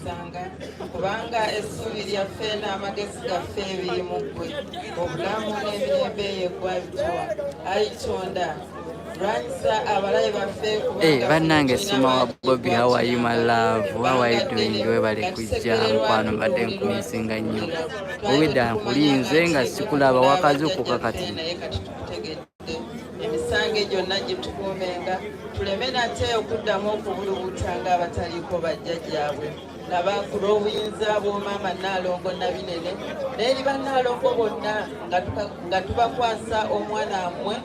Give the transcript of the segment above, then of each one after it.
tukuweerezanga kubanga essuubi lyaffe n'amagezi gaffe biri mu ggwe obulamu n'emirembe yeggwa bituwa Ayi Tonda lwanyisa abalabe baffe kubanga bannange Suma wa Bobby, how are you my love? How are you doing? Webale kujja nkwano mbadde nkumisinga nnyo owedda nkulinze nga sikulaba wakazi okukakati emisango gyonna gye tukuumenga tuleme nate okuddamu okubulubutanga abataliiko bajjajjaabwe nabakula obuyinza bw'omaama Nnaalongo Nabinene n'eri bannaalongo bonna nga tubakwasa omwana mmwe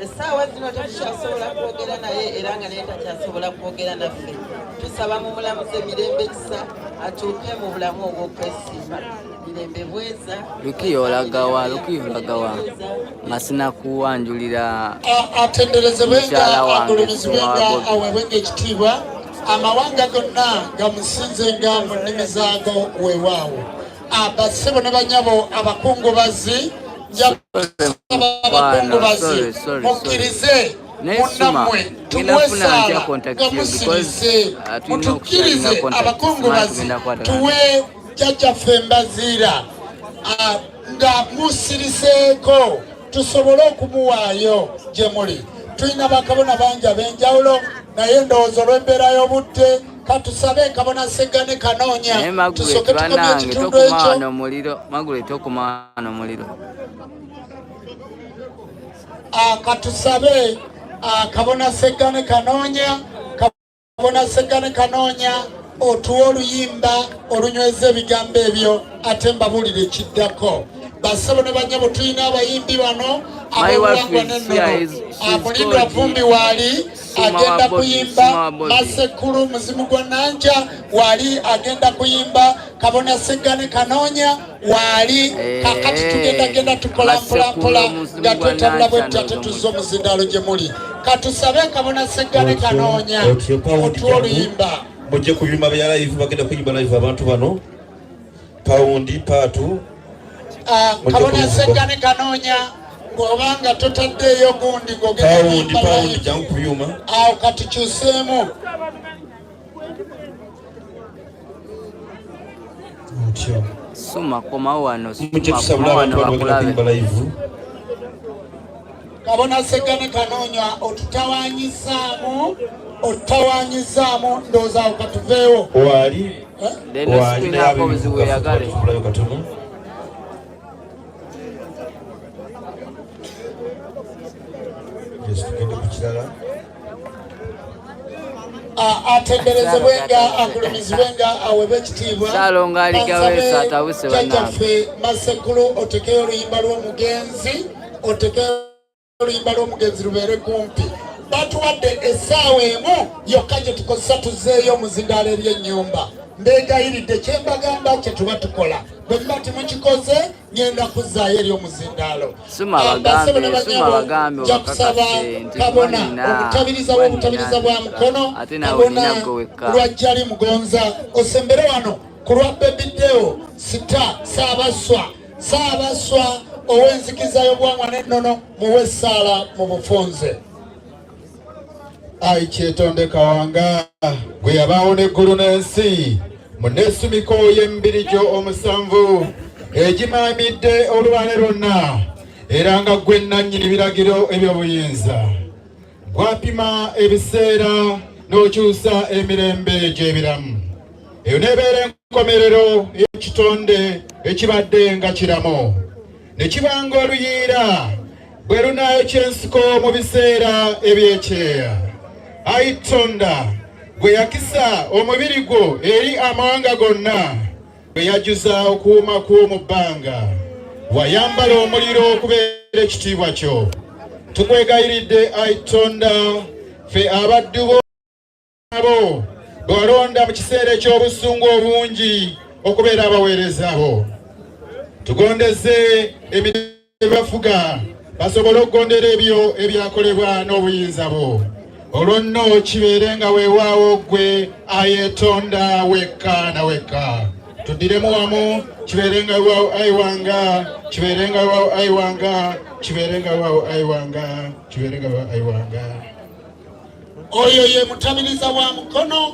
essaawa zino tetukyasobola kwogera naye era nga naye takyasobola kwogera naffe tusaba mu mulamuzi emirembe kisa atuuke mu bulamu obw'okwesiima mirembe bweza Lukiyo olagawa nga sinakuwanjulira atenderezebwenga agulumizibwenga aweebwenga ekitiibwa amawanga gonna gamusinzenga mu nnimi zaago weewaawo abasebo ne banyabo abakungubazi abakungubazi mukkirize munnammwe tumuwe saala nga musirise mutukkirize abakungubazi tuwe jjajjaffe Mbaziira nga musiriseeko tusobole okumuwaayo gye muli tulina bakabona bangi ab'enjawulo naye ndowooza olw'embeera y'obudde katusabe kabona Seggane Kanoonya tusooke tukomye ekitundu ekyo katusabe kabona Seggane Kanoonya otuwa oluyimba olunyweza ebigambo ebyo ate mbabuulire ekiddako basabo ne banyabo tulina abayimbi bano ab'obuwangwa n'ennono Mulindwa Vumbi waali agenda kuyimba Masekulu Muzimu gwa Nanja waali agenda kuyimba kabona Seggane Kanoonya waali kakati tugenda tukola mpolampola nga twetambula bwetu ate tuzza omuzindaalo gye muli katusabe kabona Seggane Kanoonya otuwa oluyimba mujje ku byuma bya live bagenda kuyimba live abantu bano paundi patu kabona Seggane Kanoonya ng'obanga totaddeeyo gundi ng'ogenda paundi jangu ku byuma awo katukyuseemu Suma komawo wano bakulabe kabona Seggane Kanoonya otutawanyizaamu ndowooza awo katuveewo wali nako obuzibu eyagale atenderezebwenga agulumizibwenga aweebwe ekitiibwa jjajjaffe Masekulu otekeyo oluyimba lw'omugenzi lubeere kumpi batuwadde essaawa emu yokka gye tukozesa tuzzeeyo omuzindaalo eri ennyumba mbeegayiridde kyembagamba kye tuba tukola bwe muba temukikoze ngenda kuzzaayo eri omuzindaalo basebo ne banyabo nja kusaba kabona obutabiriza bw'obutabiriza bwa mukono kabona lwajjali mugonza osembere wano ku lwa bebideo sita saabaswa ow'enzikiza y'obuwangwa n'ennono muwe essaala mu bufunze Ayi Kyetondeka wanga gwe yabaawo n'eggulu n'ensi mu nneesumiko y'embirijo omusanvu egimaamidde olubaale lwonna era nga gwe nannyini biragiro eby'obuyinza gwapima ebiseera n'okyusa emirembe gy'ebiramu eyo n'ebeera enkomerero y'ekitonde ekibadde nga kiramu ne kibanga oluyiira bwe lunaayo ky'ensiko mu biseera eby'ekyeya Ayi Tonda gwe yakisa omubiri gwo eri amawanga gonna gwe yajuza okuuma kw'omu bbanga wayambala omuliro okubeera ekitiibwa kyo tukwegayiridde Ayi Tonda ffe abaddu bo bwe walonda mu kiseera eky'obusungu obungi okubeera abaweereza bo tugondeze emirembe bafuga basobole okugondera ebyo ebyakolebwa n'obuyinza bo olwo nno kibeerenga weewaawo gwe Ayi Tonda wekka na wekka tuddiremu wamu kibeerenga weewaawo Ayi wanga kibeerenga weewaawo Ayi wanga kibeerenga weewaawo Ayi wanga kibeerenga weewaawo Ayi wanga oyo ye mutabiriza wa mukono